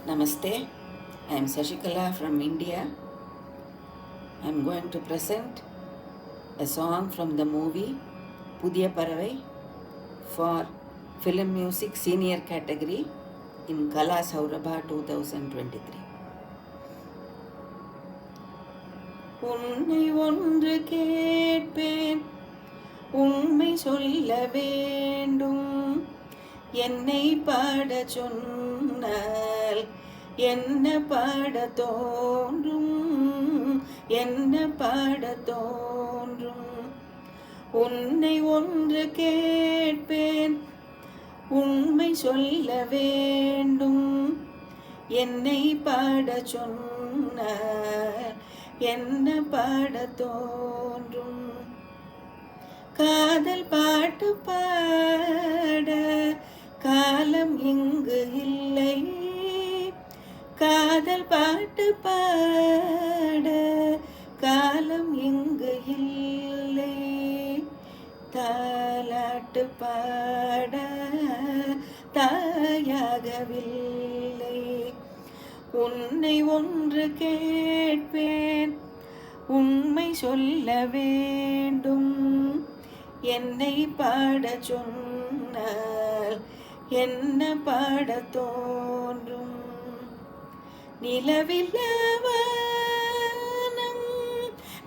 Namaste, I am Sashikala from India. I am going to present a song from the movie Pudhiya Paravai for Film Music Senior category in Kala Saurabha 2023. உன்னை ஒன்று கேட்பேன், உண்மை சொல்ல வேண்டும். என்னை பாட சொன்னால் என்ன பாட தோன்றும், என்ன பாட தோன்றும். உன்னை ஒன்று கேட்பேன், உண்மை சொல்ல வேண்டும். என்னை பாட சொன்னால் என்ன பாட தோன்றும். காதல் பாட்டு பாட காலம் இங்கு இல்லை. காதல் பாட்டு பாட காலம் இங்கு இல்லை. தாலாட்டு பாட தாயாகவில்லை. உன்னை ஒன்று கேட்பேன், உண்மை சொல்ல வேண்டும். என்னை பாட சொன்னால் என்ன பாட தோன்றும். நிலவில்ல வானம்,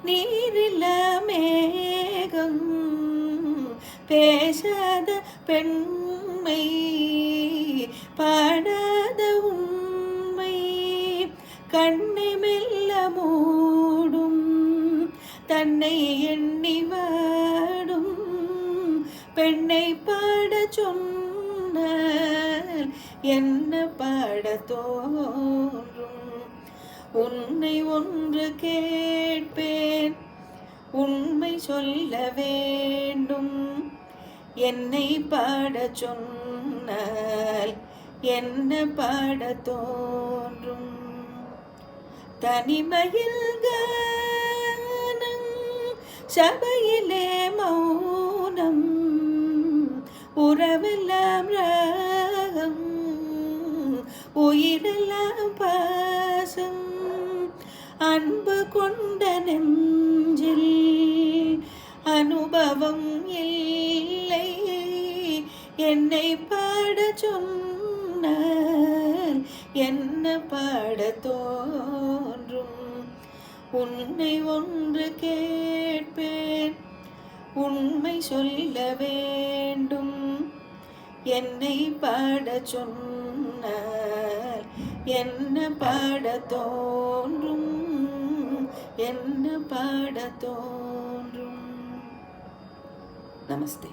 நீரில்ல மேகம், பேசாத பெண்மை, பாடாத உண்மை, கண்ணை மெல்ல மூடும், தன்னை எண்ணி வாடும் பெண்ணை பாட சொன்னால் என்ன பாட தோன்றும். உன்னை ஒன்று கேட்பேன், உண்மை சொல்ல வேண்டும். என்னை பாட சொன்னால் என்ன பாட தோன்றும். தனிமையில் கானம், சபையிலே மௌனம், உறவெல்லாம் ராகம், உயிரெல்லாம் பாசம். அன்பு கொண்ட நெஞ்சில் அனுபவம் இல்லை. என்னை பாட சொன்னால் என்ன பாட தோன்றும். உன்னை ஒன்று கேட்பேன், உண்மை சொல்ல வேண்டும். என்னை பாட சொன்னால் என்ன பாட தோன்றும், என்ன பாட தோன்றும். நமஸ்தே.